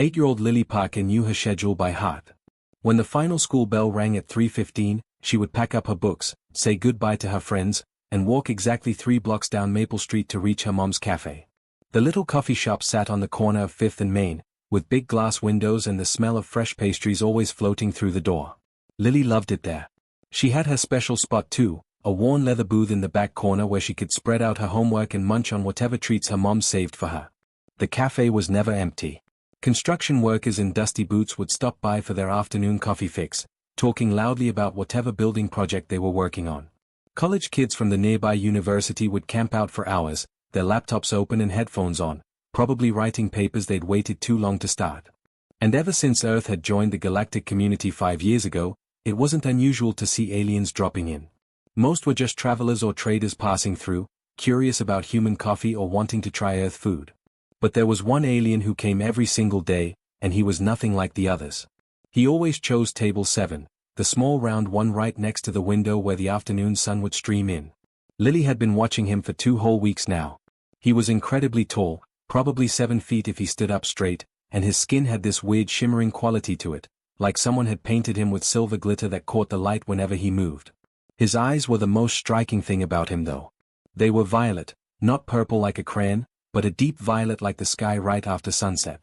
8-year-old Lily Parker knew her schedule by heart. When the final school bell rang at 3:15, she would pack up her books, say goodbye to her friends, and walk exactly 3 blocks down Maple Street to reach her mom's cafe. The little coffee shop sat on the corner of 5th and Main, with big glass windows and the smell of fresh pastries always floating through the door. Lily loved it there. She had her special spot too, a worn leather booth in the back corner where she could spread out her homework and munch on whatever treats her mom saved for her. The cafe was never empty. Construction workers in dusty boots would stop by for their afternoon coffee fix, talking loudly about whatever building project they were working on. College kids from the nearby university would camp out for hours, their laptops open and headphones on, probably writing papers they'd waited too long to start. And ever since Earth had joined the galactic community 5 years ago, it wasn't unusual to see aliens dropping in. Most were just travelers or traders passing through, curious about human coffee or wanting to try Earth food. But there was one alien who came every single day, and he was nothing like the others. He always chose table 7, the small round one right next to the window where the afternoon sun would stream in. Lily had been watching him for 2 whole weeks now. He was incredibly tall, probably 7 feet if he stood up straight, and his skin had this weird shimmering quality to it, like someone had painted him with silver glitter that caught the light whenever he moved. His eyes were the most striking thing about him though. They were violet, not purple like a crayon, but a deep violet like the sky right after sunset.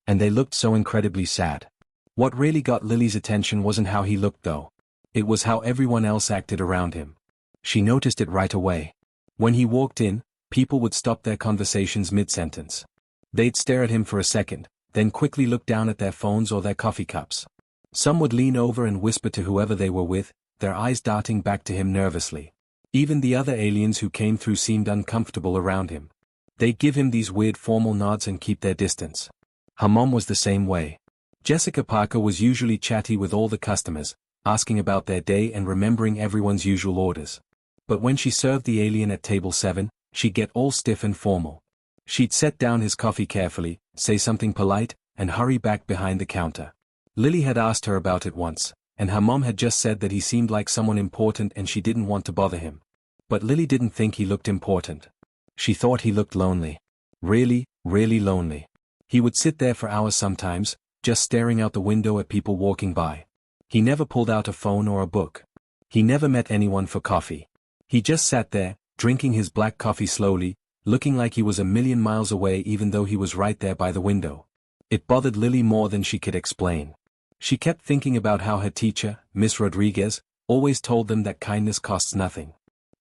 And they looked so incredibly sad. What really got Lily's attention wasn't how he looked though. It was how everyone else acted around him. She noticed it right away. When he walked in, people would stop their conversations mid-sentence. They'd stare at him for a second, then quickly look down at their phones or their coffee cups. Some would lean over and whisper to whoever they were with, their eyes darting back to him nervously. Even the other aliens who came through seemed uncomfortable around him. They'd give him these weird formal nods and keep their distance. Her mom was the same way. Jessica Parker was usually chatty with all the customers, asking about their day and remembering everyone's usual orders. But when she served the alien at table 7, she'd get all stiff and formal. She'd set down his coffee carefully, say something polite, and hurry back behind the counter. Lily had asked her about it once, and her mom had just said that he seemed like someone important and she didn't want to bother him. But Lily didn't think he looked important. She thought he looked lonely. Really, really lonely. He would sit there for hours sometimes, just staring out the window at people walking by. He never pulled out a phone or a book. He never met anyone for coffee. He just sat there, drinking his black coffee slowly, looking like he was a million miles away even though he was right there by the window. It bothered Lily more than she could explain. She kept thinking about how her teacher, Miss Rodriguez, always told them that kindness costs nothing.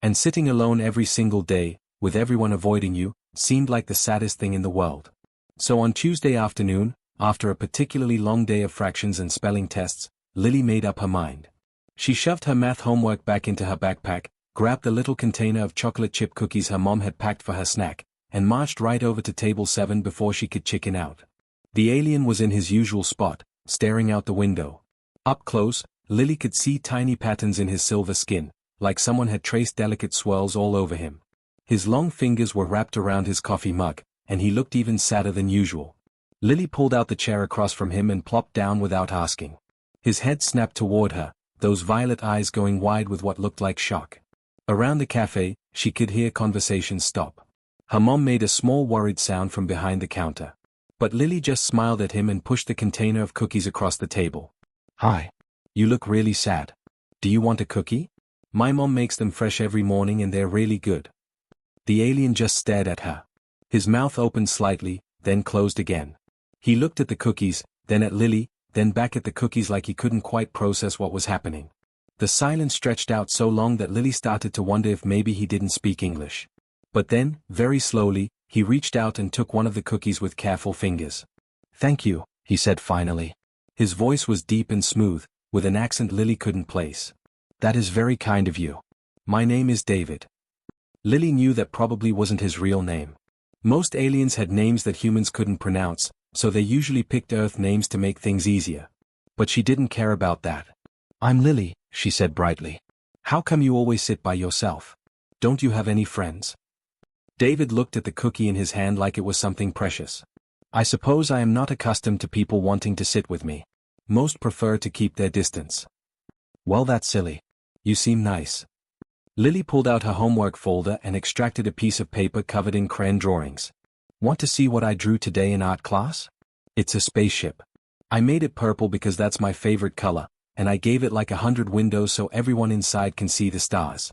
And sitting alone every single day, with everyone avoiding you, seemed like the saddest thing in the world. So on Tuesday afternoon, after a particularly long day of fractions and spelling tests, Lily made up her mind. She shoved her math homework back into her backpack, grabbed the little container of chocolate chip cookies her mom had packed for her snack, and marched right over to table 7 before she could chicken out. The alien was in his usual spot, staring out the window. Up close, Lily could see tiny patterns in his silver skin, like someone had traced delicate swirls all over him. His long fingers were wrapped around his coffee mug, and he looked even sadder than usual. Lily pulled out the chair across from him and plopped down without asking. His head snapped toward her, those violet eyes going wide with what looked like shock. Around the cafe, she could hear conversations stop. Her mom made a small worried sound from behind the counter. But Lily just smiled at him and pushed the container of cookies across the table. "Hi. You look really sad. Do you want a cookie? My mom makes them fresh every morning and they're really good." The alien just stared at her. His mouth opened slightly, then closed again. He looked at the cookies, then at Lily, then back at the cookies like he couldn't quite process what was happening. The silence stretched out so long that Lily started to wonder if maybe he didn't speak English. But then, very slowly, he reached out and took one of the cookies with careful fingers. "Thank you," he said finally. His voice was deep and smooth, with an accent Lily couldn't place. "That is very kind of you. My name is David." Lily knew that probably wasn't his real name. Most aliens had names that humans couldn't pronounce, so they usually picked Earth names to make things easier. But she didn't care about that. "I'm Lily," she said brightly. "How come you always sit by yourself? Don't you have any friends?" David looked at the cookie in his hand like it was something precious. "I suppose I am not accustomed to people wanting to sit with me. Most prefer to keep their distance." "Well, that's silly. You seem nice." Lily pulled out her homework folder and extracted a piece of paper covered in crayon drawings. "Want to see what I drew today in art class? It's a spaceship. I made it purple because that's my favorite color, and I gave it like 100 windows so everyone inside can see the stars."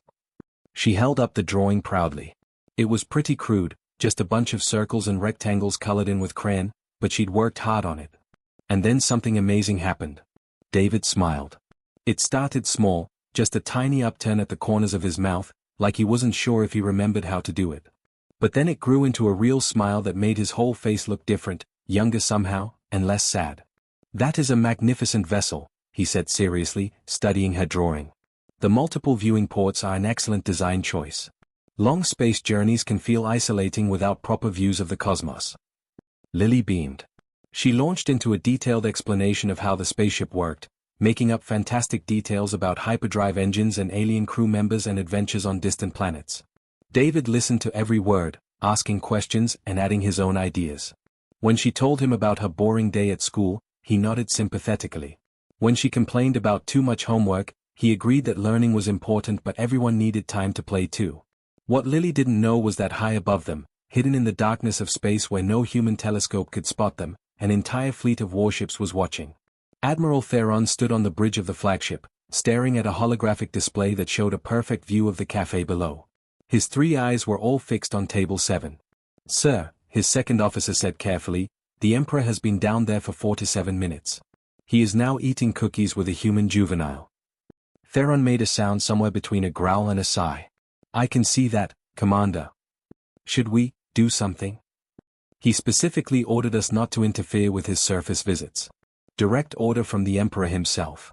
She held up the drawing proudly. It was pretty crude, just a bunch of circles and rectangles colored in with crayon, but she'd worked hard on it. And then something amazing happened. David smiled. It started small, just a tiny upturn at the corners of his mouth, like he wasn't sure if he remembered how to do it. But then it grew into a real smile that made his whole face look different, younger somehow, and less sad. "That is a magnificent vessel," he said seriously, studying her drawing. "The multiple viewing ports are an excellent design choice. Long space journeys can feel isolating without proper views of the cosmos." Lily beamed. She launched into a detailed explanation of how the spaceship worked, making up fantastic details about hyperdrive engines and alien crew members and adventures on distant planets. David listened to every word, asking questions and adding his own ideas. When she told him about her boring day at school, he nodded sympathetically. When she complained about too much homework, he agreed that learning was important but everyone needed time to play too. What Lily didn't know was that high above them, hidden in the darkness of space where no human telescope could spot them, an entire fleet of warships was watching. Admiral Theron stood on the bridge of the flagship, staring at a holographic display that showed a perfect view of the cafe below. His 3 eyes were all fixed on table 7. "Sir," his second officer said carefully, "the Emperor has been down there for 47 minutes. He is now eating cookies with a human juvenile." Theron made a sound somewhere between a growl and a sigh. "I can see that, Commander. Should we do something?" He specifically ordered us not to interfere with his surface visits. Direct order from the Emperor himself.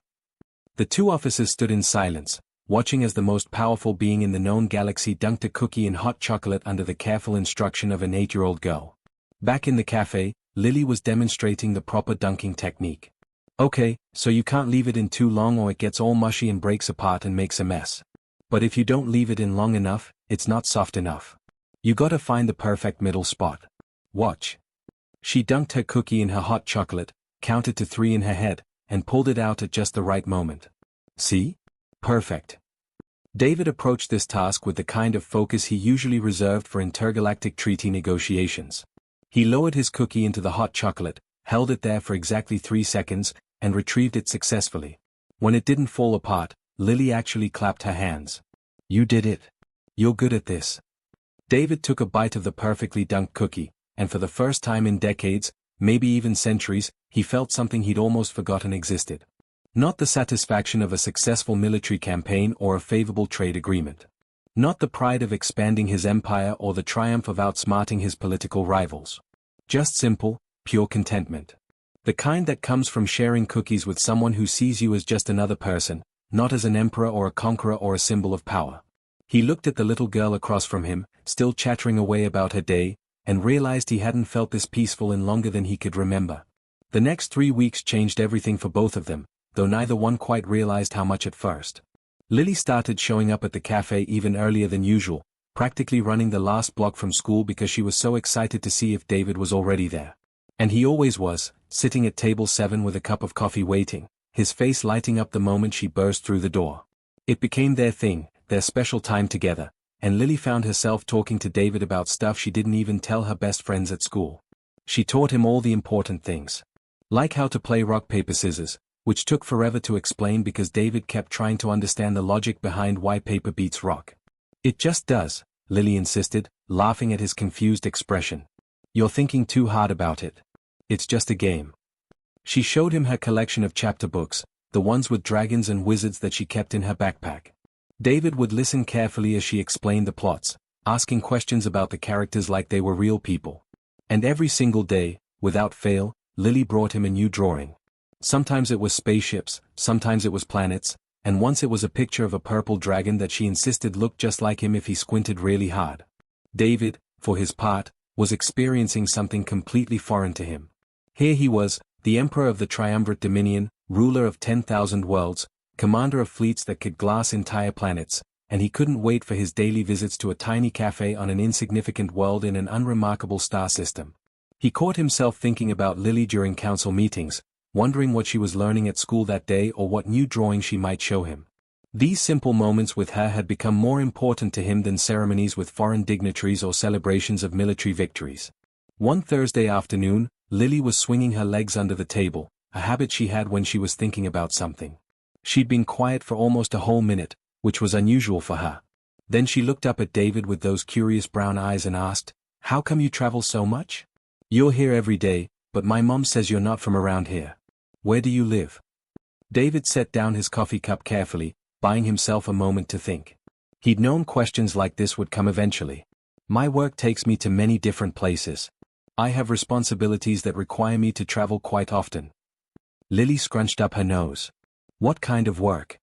The 2 officers stood in silence, watching as the most powerful being in the known galaxy dunked a cookie in hot chocolate under the careful instruction of an 8-year-old girl. Back in the cafe, Lily was demonstrating the proper dunking technique. "Okay, so you can't leave it in too long or it gets all mushy and breaks apart and makes a mess. But if you don't leave it in long enough, it's not soft enough. You gotta find the perfect middle spot. Watch." She dunked her cookie in her hot chocolate, counted to 3 in her head, and pulled it out at just the right moment. "See? Perfect." David approached this task with the kind of focus he usually reserved for intergalactic treaty negotiations. He lowered his cookie into the hot chocolate, held it there for exactly 3 seconds, and retrieved it successfully. When it didn't fall apart, Lily actually clapped her hands. "You did it. You're good at this." David took a bite of the perfectly dunked cookie, and for the first time in decades, maybe even centuries, he felt something he'd almost forgotten existed. Not the satisfaction of a successful military campaign or a favorable trade agreement. Not the pride of expanding his empire or the triumph of outsmarting his political rivals. Just simple, pure contentment. The kind that comes from sharing cookies with someone who sees you as just another person, not as an emperor or a conqueror or a symbol of power. He looked at the little girl across from him, still chattering away about her day, and realized he hadn't felt this peaceful in longer than he could remember. The next 3 weeks changed everything for both of them, though neither one quite realized how much at first. Lily started showing up at the cafe even earlier than usual, practically running the last block from school because she was so excited to see if David was already there. And he always was, sitting at table 7 with a cup of coffee waiting, his face lighting up the moment she burst through the door. It became their thing, their special time together, and Lily found herself talking to David about stuff she didn't even tell her best friends at school. She taught him all the important things. Like how to play rock paper scissors, which took forever to explain because David kept trying to understand the logic behind why paper beats rock. "It just does," Lily insisted, laughing at his confused expression. "You're thinking too hard about it. It's just a game." She showed him her collection of chapter books, the ones with dragons and wizards that she kept in her backpack. David would listen carefully as she explained the plots, asking questions about the characters like they were real people. And every single day, without fail, Lily brought him a new drawing. Sometimes it was spaceships, sometimes it was planets, and once it was a picture of a purple dragon that she insisted looked just like him if he squinted really hard. David, for his part, was experiencing something completely foreign to him. Here he was, the Emperor of the Triumvirate Dominion, ruler of 10,000 worlds, commander of fleets that could glass entire planets, and he couldn't wait for his daily visits to a tiny cafe on an insignificant world in an unremarkable star system. He caught himself thinking about Lily during council meetings, wondering what she was learning at school that day or what new drawing she might show him. These simple moments with her had become more important to him than ceremonies with foreign dignitaries or celebrations of military victories. One Thursday afternoon, Lily was swinging her legs under the table, a habit she had when she was thinking about something. She'd been quiet for almost a whole minute, which was unusual for her. Then she looked up at David with those curious brown eyes and asked, "How come you travel so much? You're here every day, but my mom says you're not from around here. Where do you live?" David set down his coffee cup carefully, buying himself a moment to think. He'd known questions like this would come eventually. "My work takes me to many different places. I have responsibilities that require me to travel quite often." Lily scrunched up her nose. "What kind of work?"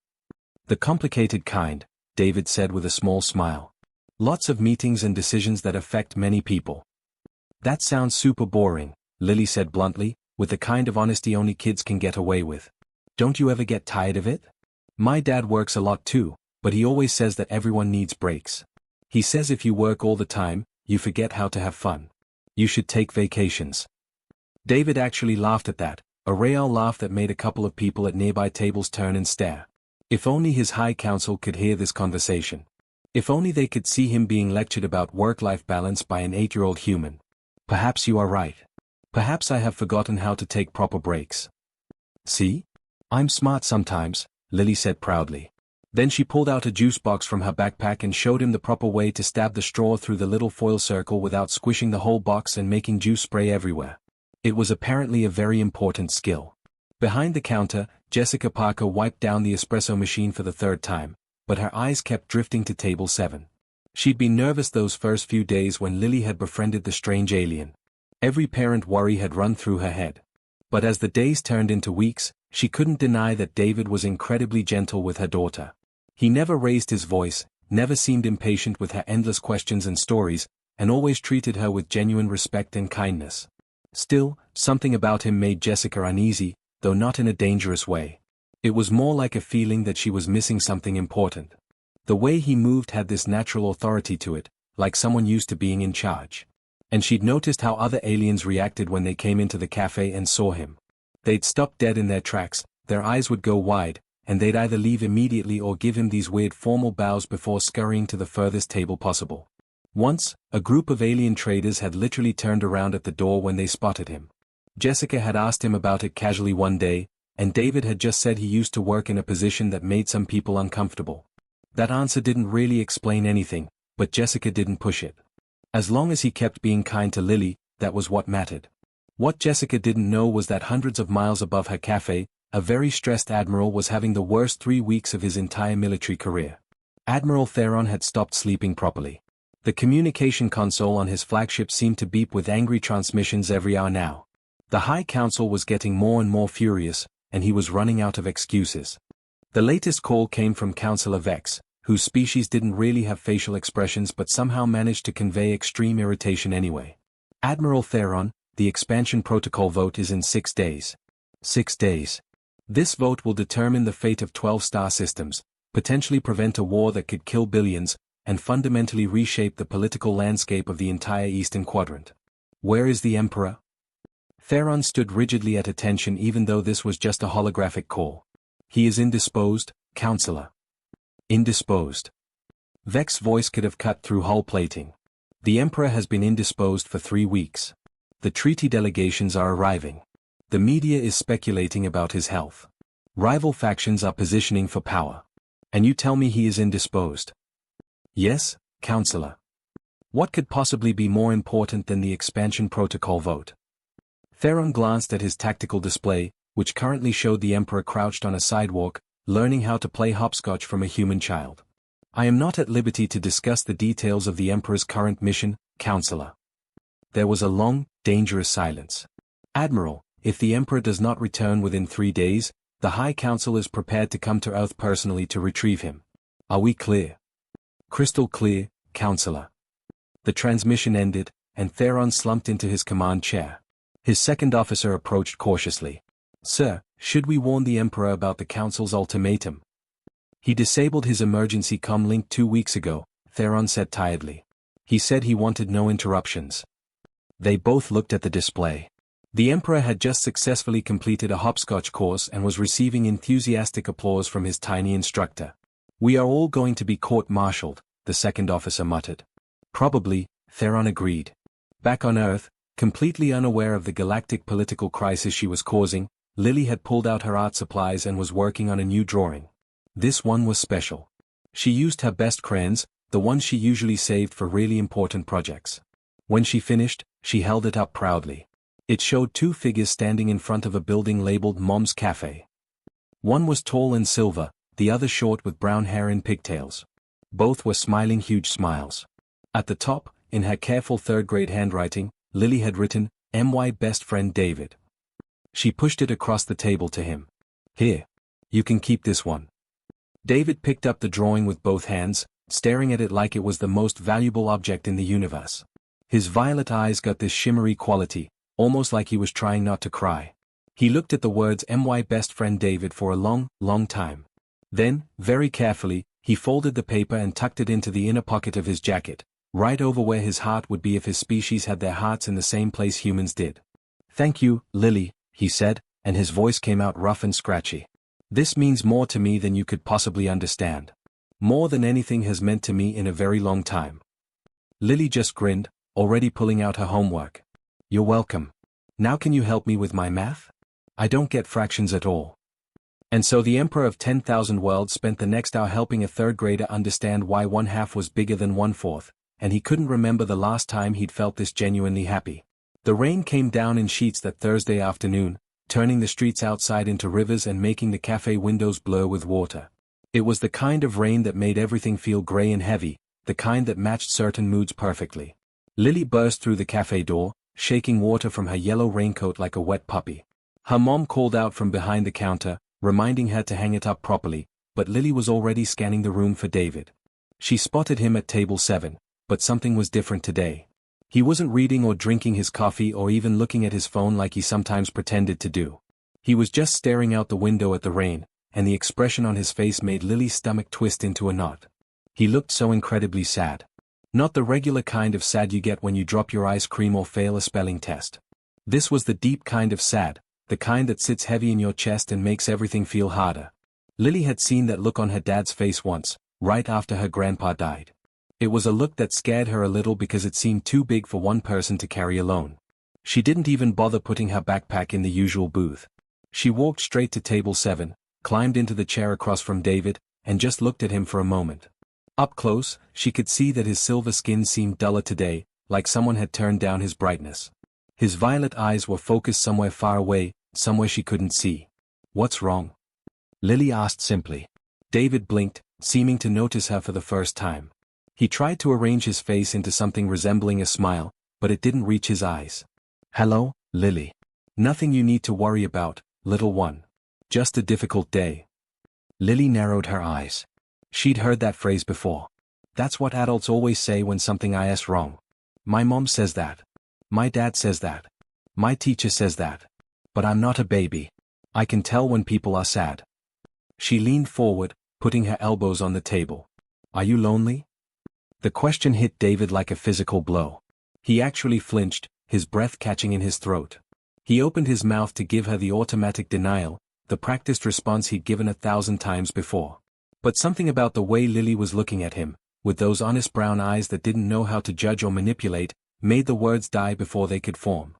"The complicated kind," David said with a small smile. "Lots of meetings and decisions that affect many people." "That sounds super boring," Lily said bluntly, with the kind of honesty only kids can get away with. "Don't you ever get tired of it?" "My dad works a lot too, but he always says that everyone needs breaks. He says if you work all the time, you forget how to have fun. You should take vacations." David actually laughed at that, a real laugh that made a couple of people at nearby tables turn and stare. If only his high council could hear this conversation. If only they could see him being lectured about work-life balance by an 8-year-old human. "Perhaps you are right. Perhaps I have forgotten how to take proper breaks." "See? I'm smart sometimes," Lily said proudly. Then she pulled out a juice box from her backpack and showed him the proper way to stab the straw through the little foil circle without squishing the whole box and making juice spray everywhere. It was apparently a very important skill. Behind the counter, Jessica Parker wiped down the espresso machine for the third time, but her eyes kept drifting to table 7. She'd been nervous those first few days when Lily had befriended the strange alien. Every parent worry had run through her head. But as the days turned into weeks, she couldn't deny that David was incredibly gentle with her daughter. He never raised his voice, never seemed impatient with her endless questions and stories, and always treated her with genuine respect and kindness. Still, something about him made Jessica uneasy, though not in a dangerous way. It was more like a feeling that she was missing something important. The way he moved had this natural authority to it, like someone used to being in charge. And she'd noticed how other aliens reacted when they came into the cafe and saw him. They'd stop dead in their tracks, their eyes would go wide, and they'd either leave immediately or give him these weird formal bows before scurrying to the furthest table possible. Once, a group of alien traders had literally turned around at the door when they spotted him. Jessica had asked him about it casually one day, and David had just said he used to work in a position that made some people uncomfortable. That answer didn't really explain anything, but Jessica didn't push it. As long as he kept being kind to Lily, that was what mattered. What Jessica didn't know was that hundreds of miles above her cafe, a very stressed admiral was having the worst 3 weeks of his entire military career. Admiral Theron had stopped sleeping properly. The communication console on his flagship seemed to beep with angry transmissions every hour now. The High Council was getting more and more furious, and he was running out of excuses. The latest call came from Councillor Vex, whose species didn't really have facial expressions but somehow managed to convey extreme irritation anyway. "Admiral Theron, the expansion protocol vote is in 6 days. 6 days. This vote will determine the fate of 12 star systems, potentially prevent a war that could kill billions, and fundamentally reshape the political landscape of the entire Eastern Quadrant. Where is the Emperor?" Theron stood rigidly at attention even though this was just a holographic call. "He is indisposed, Counselor." Indisposed. Vex's voice could have cut through hull plating. "The Emperor has been indisposed for 3 weeks. The treaty delegations are arriving. The media is speculating about his health. Rival factions are positioning for power. And you tell me he is indisposed?" "Yes, Counselor." What could possibly be more important than the expansion protocol vote? Theron glanced at his tactical display, which currently showed the Emperor crouched on a sidewalk, learning how to play hopscotch from a human child. "I am not at liberty to discuss the details of the Emperor's current mission, Counselor." There was a long, dangerous silence. "Admiral, if the Emperor does not return within 3 days, the High Council is prepared to come to Earth personally to retrieve him. Are we clear?" "Crystal clear, Counselor." The transmission ended, and Theron slumped into his command chair. His second officer approached cautiously. "Sir, should we warn the Emperor about the Council's ultimatum?" "He disabled his emergency comm link 2 weeks ago," Theron said tiredly. "He said he wanted no interruptions." They both looked at the display. The Emperor had just successfully completed a hopscotch course and was receiving enthusiastic applause from his tiny instructor. "We are all going to be court-martialed," the second officer muttered. "Probably," Theron agreed. Back on Earth, Completely unaware of the galactic political crisis she was causing, Lily had pulled out her art supplies and was working on a new drawing. This one was special. She used her best crayons, the ones she usually saved for really important projects. When she finished, she held it up proudly. It showed two figures standing in front of a building labeled Mom's Café. One was tall and silver, the other short with brown hair and pigtails. Both were smiling huge smiles. At the top, in her careful third-grade handwriting, Lily had written, "My best friend David." She pushed it across the table to him. "Here. You can keep this one." David picked up the drawing with both hands, staring at it like it was the most valuable object in the universe. His violet eyes got this shimmery quality, almost like he was trying not to cry. He looked at the words "My best friend David" for a long, long time. Then, very carefully, he folded the paper and tucked it into the inner pocket of his jacket, right over where his heart would be if his species had their hearts in the same place humans did. "Thank you, Lily," he said, and his voice came out rough and scratchy. "This means more to me than you could possibly understand. More than anything has meant to me in a very long time." Lily just grinned, already pulling out her homework. "You're welcome. Now can you help me with my math? I don't get fractions at all." And so the Emperor of 10,000 Worlds spent the next hour helping a third grader understand why 1/2 was bigger than 1/4, and he couldn't remember the last time he'd felt this genuinely happy. The rain came down in sheets that Thursday afternoon, turning the streets outside into rivers and making the cafe windows blur with water. It was the kind of rain that made everything feel gray and heavy, the kind that matched certain moods perfectly. Lily burst through the cafe door, shaking water from her yellow raincoat like a wet puppy. Her mom called out from behind the counter, reminding her to hang it up properly, but Lily was already scanning the room for David. She spotted him at table 7, but something was different today. He wasn't reading or drinking his coffee or even looking at his phone like he sometimes pretended to do. He was just staring out the window at the rain, and the expression on his face made Lily's stomach twist into a knot. He looked so incredibly sad. Not the regular kind of sad you get when you drop your ice cream or fail a spelling test. This was the deep kind of sad, the kind that sits heavy in your chest and makes everything feel harder. Lily had seen that look on her dad's face once, right after her grandpa died. It was a look that scared her a little because it seemed too big for one person to carry alone. She didn't even bother putting her backpack in the usual booth. She walked straight to table 7, climbed into the chair across from David, and just looked at him for a moment. Up close, she could see that his silver skin seemed duller today, like someone had turned down his brightness. His violet eyes were focused somewhere far away, somewhere she couldn't see. "What's wrong?" Lily asked simply. David blinked, seeming to notice her for the first time. He tried to arrange his face into something resembling a smile, but it didn't reach his eyes. "Hello, Lily. Nothing you need to worry about, little one. Just a difficult day." Lily narrowed her eyes. She'd heard that phrase before. That's what adults always say when something is wrong. My mom says that. My dad says that. My teacher says that. But I'm not a baby. I can tell when people are sad. She leaned forward, putting her elbows on the table. "Are you lonely?" The question hit David like a physical blow. He actually flinched, his breath catching in his throat. He opened his mouth to give her the automatic denial, the practiced response he'd given 1,000 times before. But something about the way Lily was looking at him, with those honest brown eyes that didn't know how to judge or manipulate, made the words die before they could form.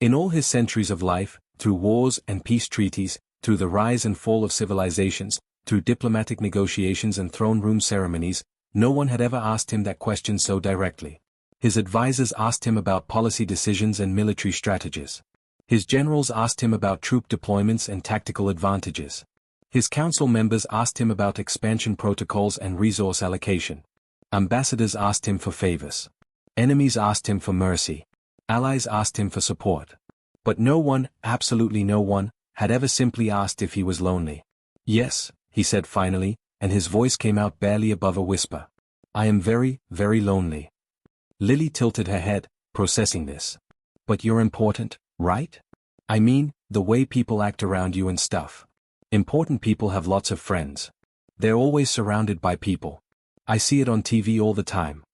In all his centuries of life, through wars and peace treaties, through the rise and fall of civilizations, through diplomatic negotiations and throne room ceremonies, no one had ever asked him that question so directly. His advisors asked him about policy decisions and military strategies. His generals asked him about troop deployments and tactical advantages. His council members asked him about expansion protocols and resource allocation. Ambassadors asked him for favors. Enemies asked him for mercy. Allies asked him for support. But no one, absolutely no one, had ever simply asked if he was lonely. "Yes," he said finally, and his voice came out barely above a whisper. "I am very, very lonely." Lily tilted her head, processing this. "But you're important, right? I mean, the way people act around you and stuff. Important people have lots of friends. They're always surrounded by people. I see it on TV all the time."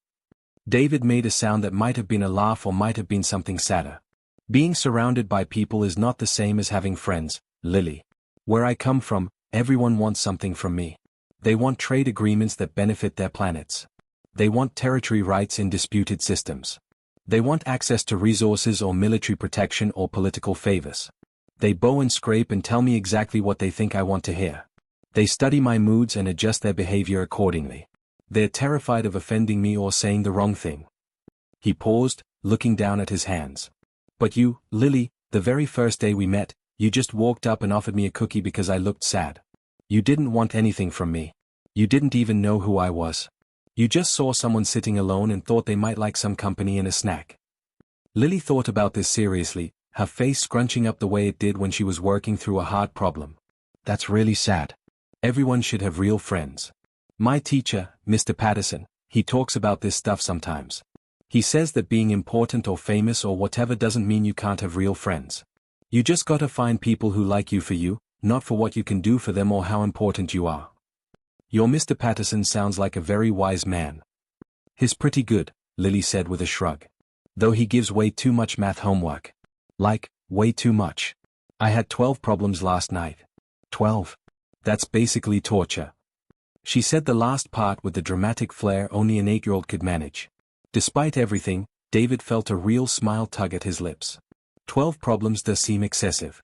David made a sound that might have been a laugh or might have been something sadder. "Being surrounded by people is not the same as having friends, Lily. Where I come from, everyone wants something from me. They want trade agreements that benefit their planets. They want territory rights in disputed systems. They want access to resources or military protection or political favors. They bow and scrape and tell me exactly what they think I want to hear. They study my moods and adjust their behavior accordingly. They're terrified of offending me or saying the wrong thing. He paused, looking down at his hands. But you, Lily, the very first day we met, you just walked up and offered me a cookie because I looked sad. You didn't want anything from me. You didn't even know who I was. You just saw someone sitting alone and thought they might like some company and a snack. Lily thought about this seriously, her face scrunching up the way it did when she was working through a hard problem. That's really sad. Everyone should have real friends. My teacher, Mr. Patterson, he talks about this stuff sometimes. He says that being important or famous or whatever doesn't mean you can't have real friends. You just gotta find people who like you for you, not for what you can do for them or how important you are. Your Mr. Patterson sounds like a very wise man. He's pretty good, Lily said with a shrug. Though he gives way too much math homework. Like, way too much. I had 12 problems last night. 12? That's basically torture. She said the last part with the dramatic flair only an 8-year-old could manage. Despite everything, David felt a real smile tug at his lips. 12 problems does seem excessive.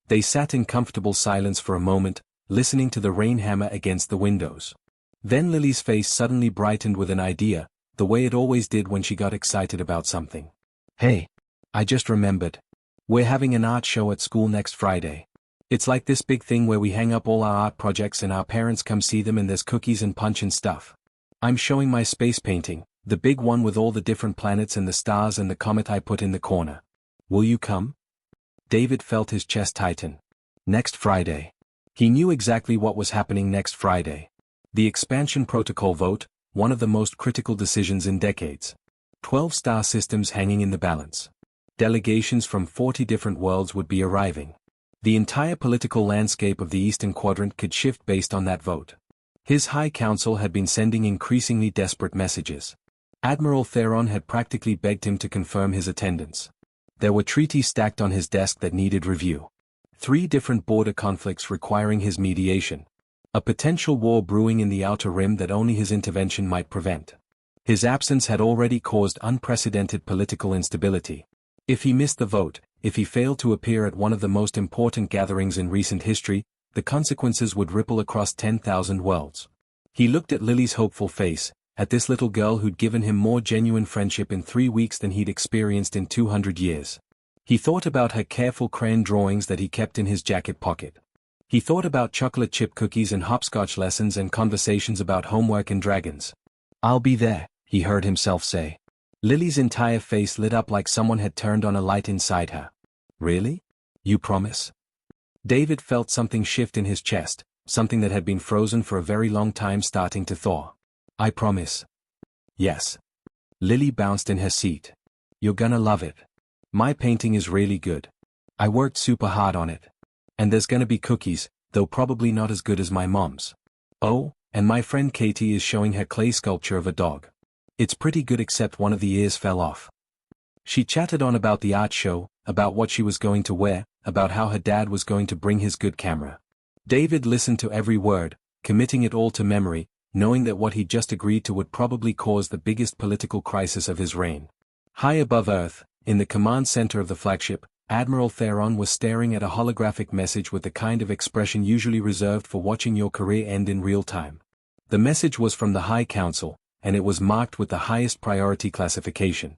They sat in comfortable silence for a moment, listening to the rain hammer against the windows. Then Lily's face suddenly brightened with an idea, the way it always did when she got excited about something. Hey, I just remembered. We're having an art show at school next Friday. It's like this big thing where we hang up all our art projects and our parents come see them and there's cookies and punch and stuff. I'm showing my space painting, the big one with all the different planets and the stars and the comet I put in the corner. Will you come? David felt his chest tighten. Next Friday. He knew exactly what was happening next Friday. The expansion protocol vote, one of the most critical decisions in decades. 12 star systems hanging in the balance. Delegations from 40 different worlds would be arriving. The entire political landscape of the Eastern Quadrant could shift based on that vote. His High Council had been sending increasingly desperate messages. Admiral Theron had practically begged him to confirm his attendance. There were treaties stacked on his desk that needed review. 3 different border conflicts requiring his mediation. A potential war brewing in the Outer Rim that only his intervention might prevent. His absence had already caused unprecedented political instability. If he missed the vote, if he failed to appear at one of the most important gatherings in recent history, the consequences would ripple across 10,000 worlds. He looked at Lily's hopeful face, at this little girl who'd given him more genuine friendship in 3 weeks than he'd experienced in 200 years. He thought about her careful crayon drawings that he kept in his jacket pocket. He thought about chocolate chip cookies and hopscotch lessons and conversations about homework and dragons. I'll be there, he heard himself say. Lily's entire face lit up like someone had turned on a light inside her. Really? You promise? David felt something shift in his chest, something that had been frozen for a very long time starting to thaw. I promise. Yes. Lily bounced in her seat. You're gonna love it. My painting is really good. I worked super hard on it. And there's gonna be cookies, though probably not as good as my mom's. Oh, and my friend Katie is showing her clay sculpture of a dog. It's pretty good except one of the ears fell off. She chatted on about the art show, about what she was going to wear, about how her dad was going to bring his good camera. David listened to every word, committing it all to memory, knowing that what he'd just agreed to would probably cause the biggest political crisis of his reign. High above Earth, in the command center of the flagship, Admiral Theron was staring at a holographic message with the kind of expression usually reserved for watching your career end in real time. The message was from the High Council, and it was marked with the highest priority classification.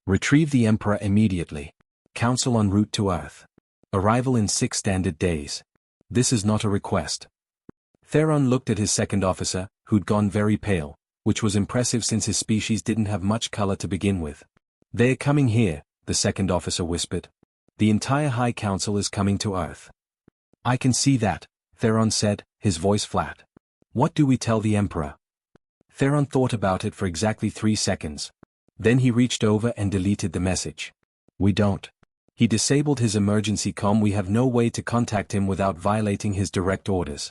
Retrieve the Emperor immediately. Council en route to Earth. Arrival in 6 standard days. This is not a request. Theron looked at his second officer, who'd gone very pale, which was impressive since his species didn't have much color to begin with. They're coming here, the second officer whispered. The entire High Council is coming to Earth. I can see that, Theron said, his voice flat. What do we tell the Emperor? Theron thought about it for exactly 3 seconds. Then he reached over and deleted the message. We don't. He disabled his emergency comm. We have no way to contact him without violating his direct orders.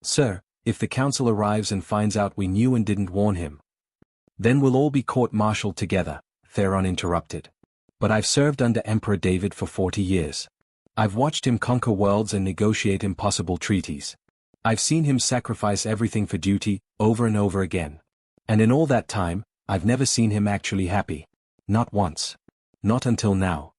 Sir, if the Council arrives and finds out we knew and didn't warn him, then we'll all be court-martialed together, Theron interrupted. But I've served under Emperor David for 40 years. I've watched him conquer worlds and negotiate impossible treaties. I've seen him sacrifice everything for duty, over and over again. And in all that time, I've never seen him actually happy. Not once. Not until now.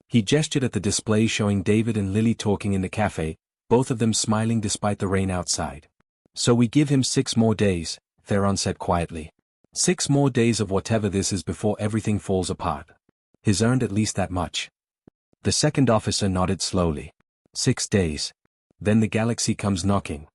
He gestured at the display showing David and Lily talking in the cafe, both of them smiling despite the rain outside. So we give him 6 more days, Theron said quietly. 6 more days of whatever this is before everything falls apart. He's earned at least that much. The second officer nodded slowly. 6 days. Then the galaxy comes knocking.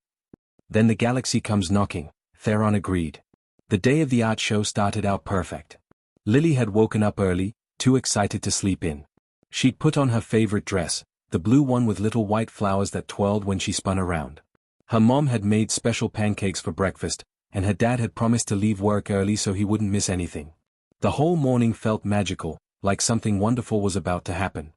Then the galaxy comes knocking, Theron agreed. The day of the art show started out perfect. Lily had woken up early, too excited to sleep in. She'd put on her favorite dress, the blue one with little white flowers that twirled when she spun around. Her mom had made special pancakes for breakfast, and her dad had promised to leave work early so he wouldn't miss anything. The whole morning felt magical, like something wonderful was about to happen.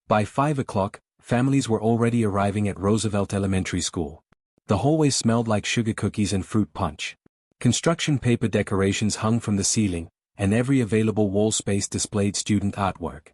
By 5 o'clock, families were already arriving at Roosevelt Elementary School. The hallways smelled like sugar cookies and fruit punch. Construction paper decorations hung from the ceiling, and every available wall space displayed student artwork.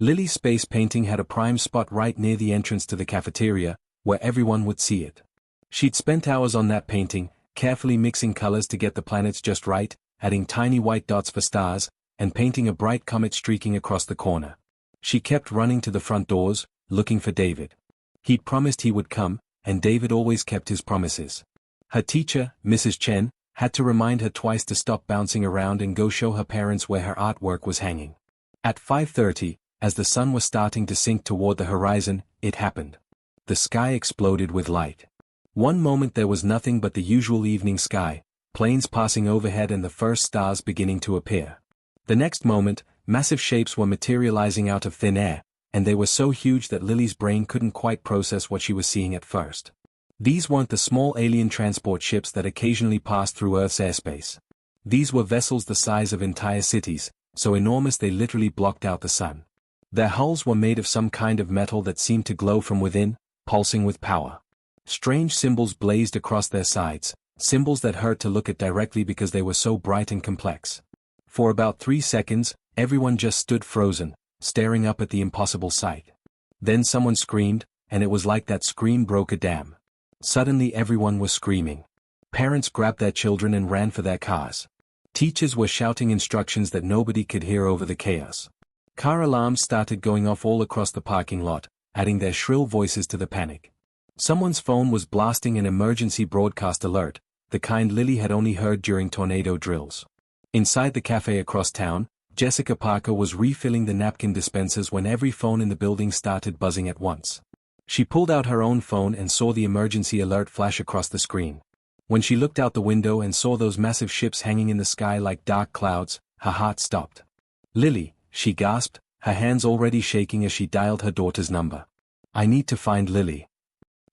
Lily's space painting had a prime spot right near the entrance to the cafeteria, where everyone would see it. She'd spent hours on that painting, carefully mixing colors to get the planets just right, adding tiny white dots for stars, and painting a bright comet streaking across the corner. She kept running to the front doors, looking for David. He'd promised he would come, and David always kept his promises. Her teacher, Mrs. Chen, had to remind her twice to stop bouncing around and go show her parents where her artwork was hanging. At 5:30, as the sun was starting to sink toward the horizon, it happened. The sky exploded with light. One moment there was nothing but the usual evening sky, planes passing overhead and the first stars beginning to appear. The next moment, massive shapes were materializing out of thin air, and they were so huge that Lily's brain couldn't quite process what she was seeing at first. These weren't the small alien transport ships that occasionally passed through Earth's airspace. These were vessels the size of entire cities, so enormous they literally blocked out the sun. Their hulls were made of some kind of metal that seemed to glow from within, pulsing with power. Strange symbols blazed across their sides, symbols that hurt to look at directly because they were so bright and complex. For about 3 seconds, everyone just stood frozen, staring up at the impossible sight. Then someone screamed, and it was like that scream broke a dam. Suddenly everyone was screaming. Parents grabbed their children and ran for their cars. Teachers were shouting instructions that nobody could hear over the chaos. Car alarms started going off all across the parking lot, adding their shrill voices to the panic. Someone's phone was blasting an emergency broadcast alert, the kind Lily had only heard during tornado drills. Inside the cafe across town, Jessica Parker was refilling the napkin dispensers when every phone in the building started buzzing at once. She pulled out her own phone and saw the emergency alert flash across the screen. When she looked out the window and saw those massive ships hanging in the sky like dark clouds, her heart stopped. "Lily," she gasped, her hands already shaking as she dialed her daughter's number. "I need to find Lily."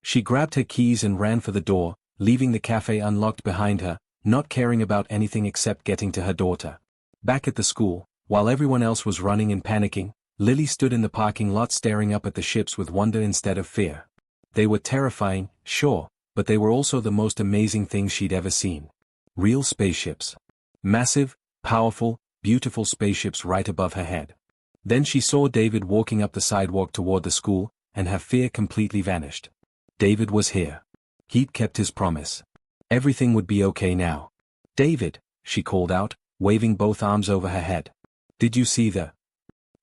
She grabbed her keys and ran for the door, leaving the cafe unlocked behind her, not caring about anything except getting to her daughter. Back at the school, while everyone else was running and panicking, Lily stood in the parking lot staring up at the ships with wonder instead of fear. They were terrifying, sure, but they were also the most amazing things she'd ever seen. Real spaceships. Massive, powerful, beautiful spaceships right above her head. Then she saw David walking up the sidewalk toward the school, and her fear completely vanished. David was here. He'd kept his promise. Everything would be okay now. "David," she called out, waving both arms over her head. "Did you see the..."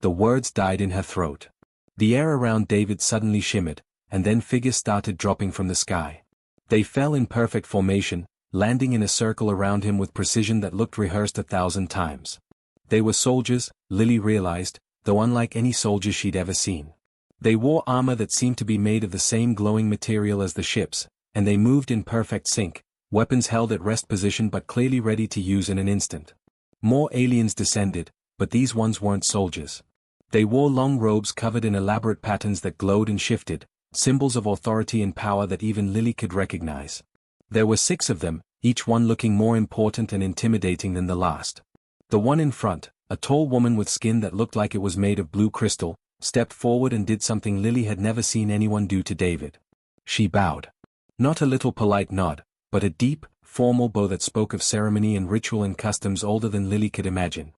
The words died in her throat. The air around David suddenly shimmered, and then figures started dropping from the sky. They fell in perfect formation, landing in a circle around him with precision that looked rehearsed 1,000 times. They were soldiers, Lily realized, though unlike any soldiers she'd ever seen. They wore armor that seemed to be made of the same glowing material as the ships, and they moved in perfect sync, weapons held at rest position but clearly ready to use in an instant. More aliens descended, but these ones weren't soldiers. They wore long robes covered in elaborate patterns that glowed and shifted, symbols of authority and power that even Lily could recognize. There were 6 of them, each one looking more important and intimidating than the last. The one in front, a tall woman with skin that looked like it was made of blue crystal, stepped forward and did something Lily had never seen anyone do to David. She bowed. Not a little polite nod, but a deep, formal bow that spoke of ceremony and ritual and customs older than Lily could imagine.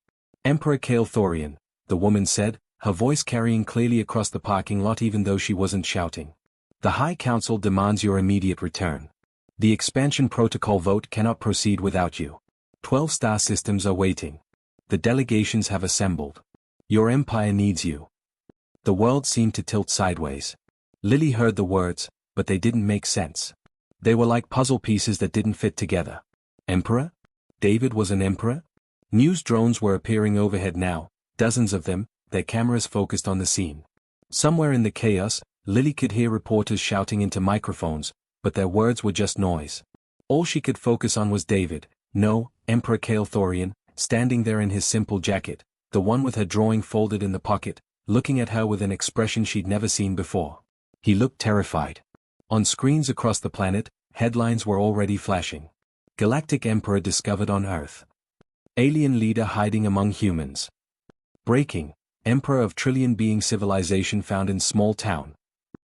"Emperor Kale Thorian," the woman said, her voice carrying clearly across the parking lot even though she wasn't shouting. "The High Council demands your immediate return. The expansion protocol vote cannot proceed without you. 12 star systems are waiting. The delegations have assembled. Your empire needs you. The world seemed to tilt sideways. Lily heard the words, but they didn't make sense. They were like puzzle pieces that didn't fit together. Emperor? David was an emperor? News drones were appearing overhead now, dozens of them, their cameras focused on the scene. Somewhere in the chaos, Lily could hear reporters shouting into microphones, but their words were just noise. All she could focus on was David, no, Emperor Thorian, standing there in his simple jacket, the one with her drawing folded in the pocket, looking at her with an expression she'd never seen before. He looked terrified. On screens across the planet, headlines were already flashing. Galactic Emperor discovered on Earth. Alien leader hiding among humans. Breaking, Emperor of trillion-being civilization found in small town.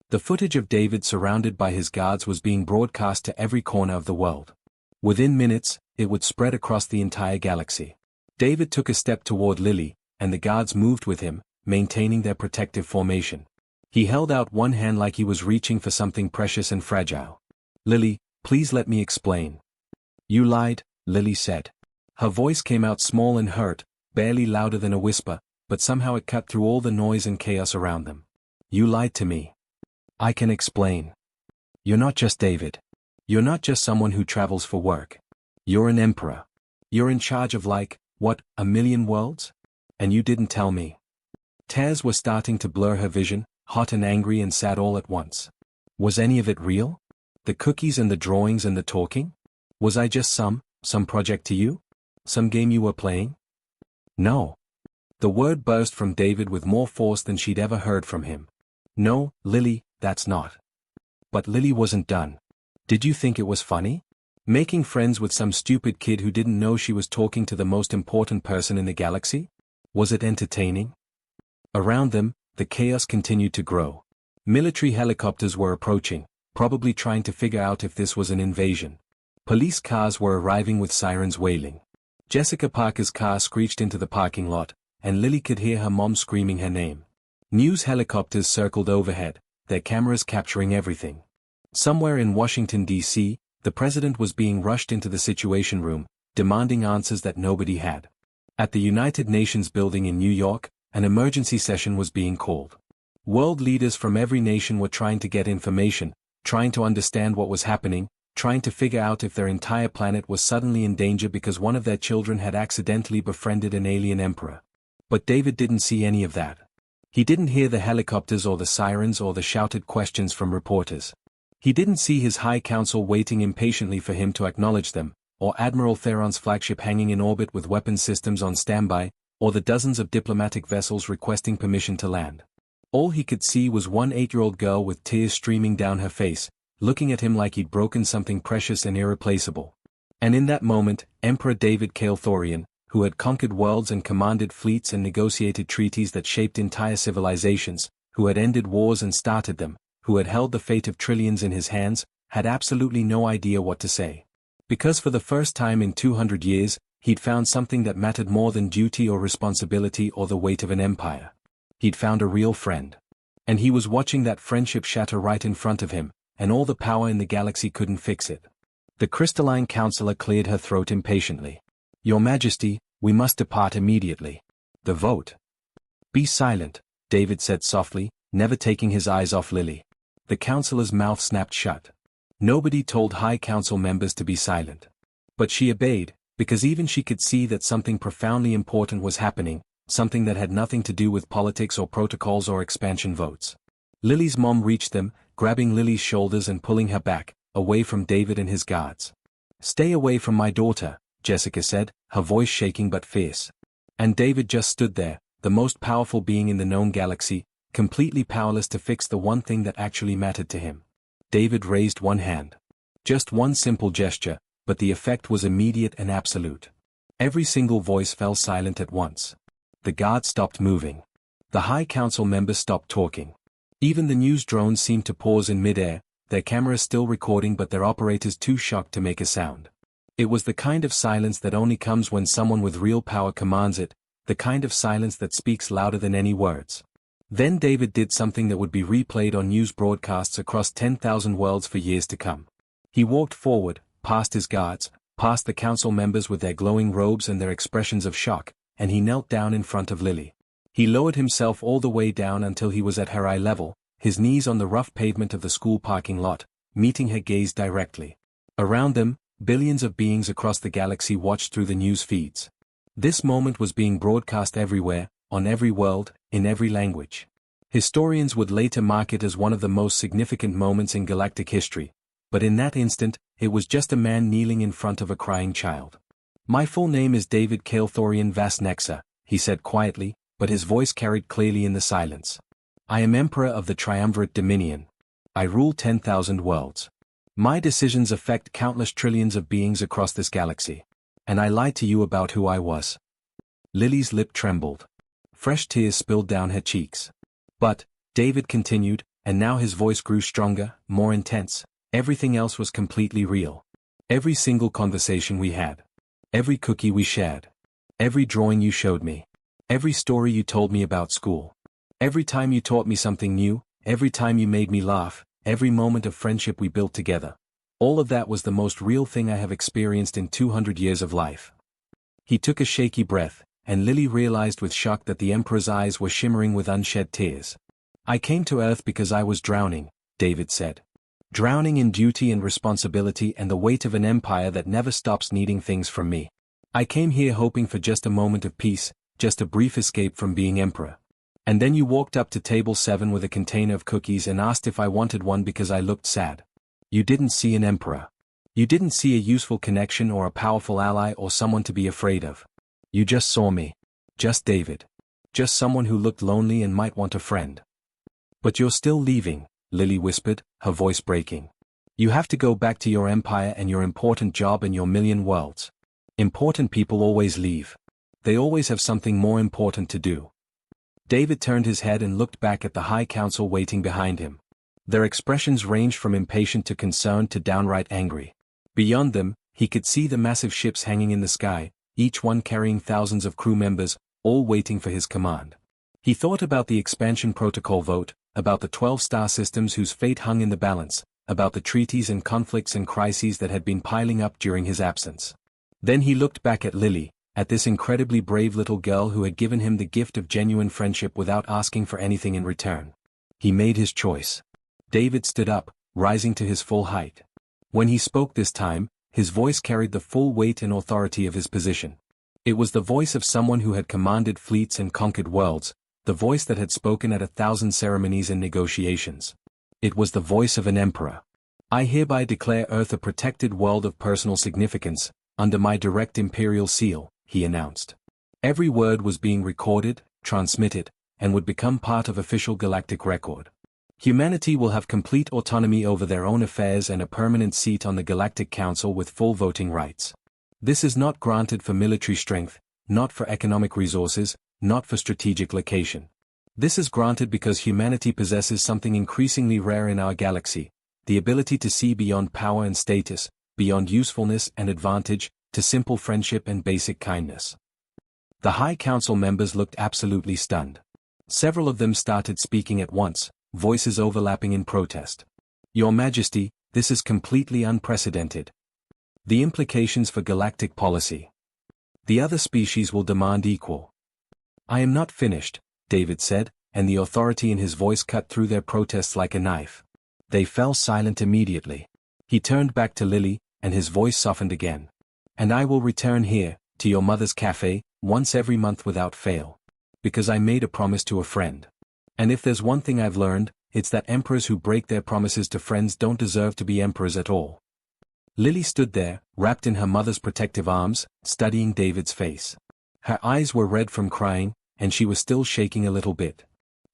The footage of David surrounded by his guards was being broadcast to every corner of the world. Within minutes, it would spread across the entire galaxy. David took a step toward Lily, and the guards moved with him, maintaining their protective formation. He held out one hand like he was reaching for something precious and fragile. Lily, please let me explain. You lied, Lily said. Her voice came out small and hurt, barely louder than a whisper, but somehow it cut through all the noise and chaos around them. You lied to me. I can explain. You're not just David. You're not just someone who travels for work. You're an emperor. You're in charge of like, what, 1,000,000 worlds? And you didn't tell me. Tears were starting to blur her vision, hot and angry and sad all at once. Was any of it real? The cookies and the drawings and the talking? Was I just some project to you? Some game you were playing? No. The word burst from David with more force than she'd ever heard from him. No, Lily, that's not. But Lily wasn't done. Did you think it was funny? Making friends with some stupid kid who didn't know she was talking to the most important person in the galaxy? Was it entertaining? Around them, the chaos continued to grow. Military helicopters were approaching, probably trying to figure out if this was an invasion. Police cars were arriving with sirens wailing. Jessica Parker's car screeched into the parking lot, and Lily could hear her mom screaming her name. News helicopters circled overhead, their cameras capturing everything. Somewhere in Washington, D.C., the president was being rushed into the Situation Room, demanding answers that nobody had. At the United Nations building in New York, an emergency session was being called. World leaders from every nation were trying to get information, trying to understand what was happening, trying to figure out if their entire planet was suddenly in danger because one of their children had accidentally befriended an alien emperor. But David didn't see any of that. He didn't hear the helicopters or the sirens or the shouted questions from reporters. He didn't see his High Council waiting impatiently for him to acknowledge them, or Admiral Theron's flagship hanging in orbit with weapons systems on standby, or the dozens of diplomatic vessels requesting permission to land. All he could see was one 8-year-old girl with tears streaming down her face, looking at him like he'd broken something precious and irreplaceable. And in that moment, Emperor David Thorian, who had conquered worlds and commanded fleets and negotiated treaties that shaped entire civilizations, who had ended wars and started them, who had held the fate of trillions in his hands, had absolutely no idea what to say. Because for the first time in 200 years, he'd found something that mattered more than duty or responsibility or the weight of an empire. He'd found a real friend. And he was watching that friendship shatter right in front of him, and all the power in the galaxy couldn't fix it. The crystalline counselor cleared her throat impatiently. Your Majesty, we must depart immediately. The vote. Be silent, David said softly, never taking his eyes off Lily. The counselor's mouth snapped shut. Nobody told High Council members to be silent. But she obeyed, because even she could see that something profoundly important was happening, something that had nothing to do with politics or protocols or expansion votes. Lily's mom reached them, grabbing Lily's shoulders and pulling her back, away from David and his guards. Stay away from my daughter, Jessica said, her voice shaking but fierce. And David just stood there, the most powerful being in the known galaxy, completely powerless to fix the one thing that actually mattered to him. David raised one hand. Just one simple gesture, but the effect was immediate and absolute. Every single voice fell silent at once. The guards stopped moving. The High Council members stopped talking. Even the news drones seemed to pause in midair, their cameras still recording but their operators too shocked to make a sound. It was the kind of silence that only comes when someone with real power commands it, the kind of silence that speaks louder than any words. Then David did something that would be replayed on news broadcasts across 10,000 worlds for years to come. He walked forward, past his guards, past the council members with their glowing robes and their expressions of shock, and he knelt down in front of Lily. He lowered himself all the way down until he was at her eye level, his knees on the rough pavement of the school parking lot, meeting her gaze directly. Around them, billions of beings across the galaxy watched through the news feeds. This moment was being broadcast everywhere, on every world, in every language. Historians would later mark it as one of the most significant moments in galactic history, but in that instant, it was just a man kneeling in front of a crying child. "My full name is David Kalethorian Vasnexa," he said quietly, but his voice carried clearly in the silence. "I am Emperor of the Triumvirate Dominion. I rule 10,000 worlds. My decisions affect countless trillions of beings across this galaxy. And I lied to you about who I was." Lily's lip trembled. Fresh tears spilled down her cheeks. "But," David continued, and now his voice grew stronger, more intense, "everything else was completely real. Every single conversation we had. Every cookie we shared. Every drawing you showed me. Every story you told me about school. Every time you taught me something new, every time you made me laugh, every moment of friendship we built together. All of that was the most real thing I have experienced in 200 years of life." He took a shaky breath, and Lily realized with shock that the Emperor's eyes were shimmering with unshed tears. "I came to Earth because I was drowning," David said. "Drowning in duty and responsibility and the weight of an empire that never stops needing things from me. I came here hoping for just a moment of peace, just a brief escape from being Emperor. And then you walked up to table 7 with a container of cookies and asked if I wanted one because I looked sad. You didn't see an Emperor. You didn't see a useful connection or a powerful ally or someone to be afraid of. You just saw me. Just David. Just someone who looked lonely and might want a friend." "But you're still leaving," Lily whispered, her voice breaking. "You have to go back to your empire and your important job and your million worlds. Important people always leave. They always have something more important to do." David turned his head and looked back at the High Council waiting behind him. Their expressions ranged from impatient to concerned to downright angry. Beyond them, he could see the massive ships hanging in the sky, each one carrying thousands of crew members, all waiting for his command. He thought about the expansion protocol vote, about the 12 star systems whose fate hung in the balance, about the treaties and conflicts and crises that had been piling up during his absence. Then he looked back at Lily, at this incredibly brave little girl who had given him the gift of genuine friendship without asking for anything in return. He made his choice. David stood up, rising to his full height. When he spoke this time, his voice carried the full weight and authority of his position. It was the voice of someone who had commanded fleets and conquered worlds, the voice that had spoken at 1,000 ceremonies and negotiations. It was the voice of an emperor. "I hereby declare Earth a protected world of personal significance, under my direct imperial seal," he announced. Every word was being recorded, transmitted, and would become part of official galactic record. Humanity will have complete autonomy over their own affairs and a permanent seat on the Galactic Council with full voting rights. This is not granted for military strength, not for economic resources, not for strategic location. This is granted because humanity possesses something increasingly rare in our galaxy, the ability to see beyond power and status, beyond usefulness and advantage, to simple friendship and basic kindness. The High Council members looked absolutely stunned. Several of them started speaking at once, voices overlapping in protest. "Your Majesty, this is completely unprecedented. The implications for galactic policy. The other species will demand equal." "I am not finished," David said, and the authority in his voice cut through their protests like a knife. They fell silent immediately. He turned back to Lily, and his voice softened again. "And I will return here, to your mother's café, once every month without fail. Because I made a promise to a friend. And if there's one thing I've learned, it's that emperors who break their promises to friends don't deserve to be emperors at all." Lily stood there, wrapped in her mother's protective arms, studying David's face. Her eyes were red from crying, and she was still shaking a little bit.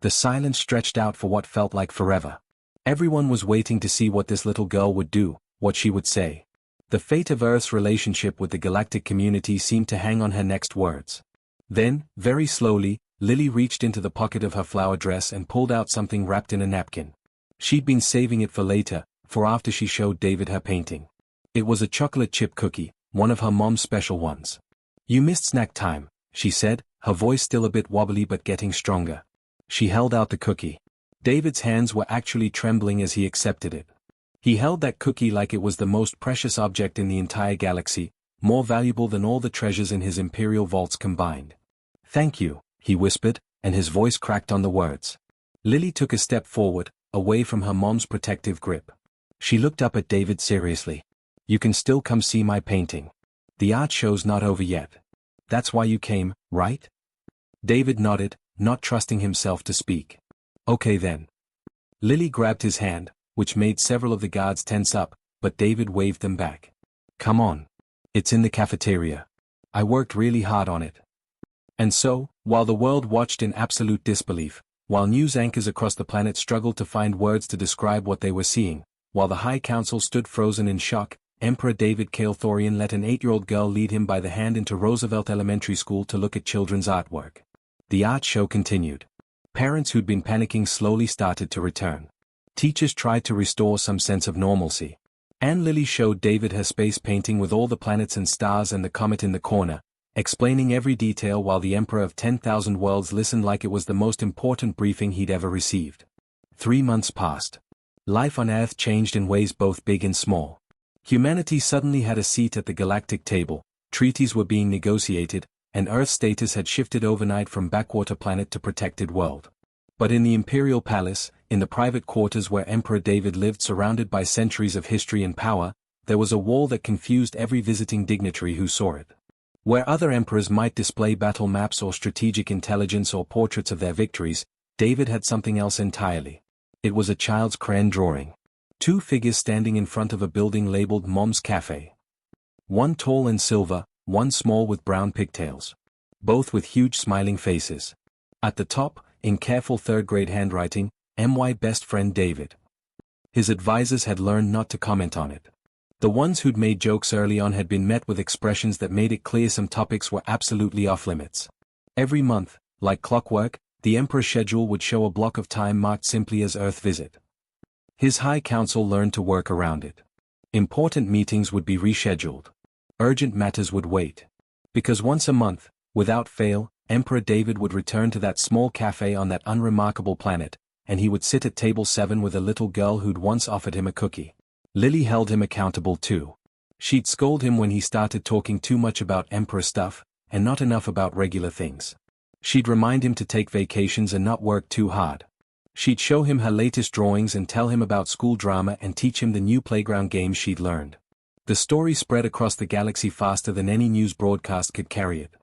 The silence stretched out for what felt like forever. Everyone was waiting to see what this little girl would do, what she would say. The fate of Earth's relationship with the galactic community seemed to hang on her next words. Then, very slowly, Lily reached into the pocket of her flower dress and pulled out something wrapped in a napkin. She'd been saving it for later, for after she showed David her painting. It was a chocolate chip cookie, one of her mom's special ones. "You missed snack time," she said, her voice still a bit wobbly but getting stronger. She held out the cookie. David's hands were actually trembling as he accepted it. He held that cookie like it was the most precious object in the entire galaxy, more valuable than all the treasures in his imperial vaults combined. Thank you, he whispered, and his voice cracked on the words. Lily took a step forward, away from her mom's protective grip. She looked up at David seriously. You can still come see my painting. The art show's not over yet. That's why you came, right? David nodded, not trusting himself to speak. Okay then. Lily grabbed his hand, which made several of the guards tense up, but David waved them back. Come on. It's in the cafeteria. I worked really hard on it. And so, while the world watched in absolute disbelief, while news anchors across the planet struggled to find words to describe what they were seeing, while the High Council stood frozen in shock, Emperor David Kalethorian let an 8-year-old girl lead him by the hand into Roosevelt Elementary School to look at children's artwork. The art show continued. Parents who'd been panicking slowly started to return. Teachers tried to restore some sense of normalcy. Anne Lily showed David her space painting with all the planets and stars and the comet in the corner, explaining every detail while the Emperor of 10,000 Worlds listened like it was the most important briefing he'd ever received. 3 months passed. Life on Earth changed in ways both big and small. Humanity suddenly had a seat at the galactic table, treaties were being negotiated, and Earth's status had shifted overnight from backwater planet to protected world. But in the Imperial Palace, in the private quarters where Emperor David lived surrounded by centuries of history and power, there was a wall that confused every visiting dignitary who saw it. Where other emperors might display battle maps or strategic intelligence or portraits of their victories, David had something else entirely. It was a child's crayon drawing. 2 figures standing in front of a building labeled Mom's Café. One tall and silver, one small with brown pigtails. Both with huge smiling faces. At the top, in careful 3rd-grade handwriting, MY Best Friend David. His advisors had learned not to comment on it. The ones who'd made jokes early on had been met with expressions that made it clear some topics were absolutely off-limits. Every month, like clockwork, the Emperor's schedule would show a block of time marked simply as Earth visit. His High Council learned to work around it. Important meetings would be rescheduled. Urgent matters would wait. Because once a month, without fail, Emperor David would return to that small cafe on that unremarkable planet, and he would sit at table 7 with a little girl who'd once offered him a cookie. Lily held him accountable too. She'd scold him when he started talking too much about Emperor stuff, and not enough about regular things. She'd remind him to take vacations and not work too hard. She'd show him her latest drawings and tell him about school drama and teach him the new playground games she'd learned. The story spread across the galaxy faster than any news broadcast could carry it.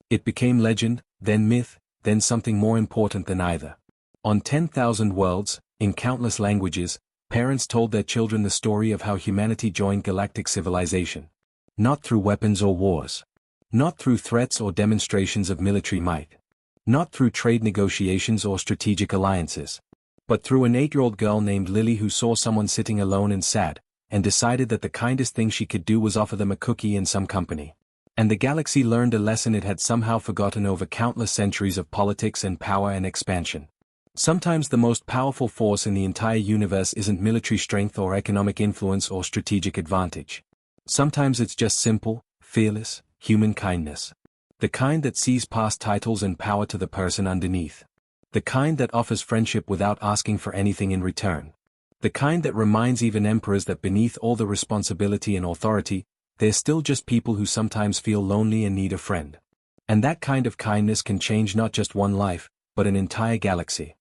It became legend, then myth, then something more important than either. On 10,000 worlds, in countless languages, parents told their children the story of how humanity joined galactic civilization. Not through weapons or wars. Not through threats or demonstrations of military might. Not through trade negotiations or strategic alliances. But through an 8-year-old girl named Lily who saw someone sitting alone and sad, and decided that the kindest thing she could do was offer them a cookie and some company. And the galaxy learned a lesson it had somehow forgotten over countless centuries of politics and power and expansion. Sometimes the most powerful force in the entire universe isn't military strength or economic influence or strategic advantage. Sometimes it's just simple, fearless, human kindness. The kind that sees past titles and power to the person underneath. The kind that offers friendship without asking for anything in return. The kind that reminds even emperors that beneath all the responsibility and authority, they're still just people who sometimes feel lonely and need a friend. And that kind of kindness can change not just one life, but an entire galaxy.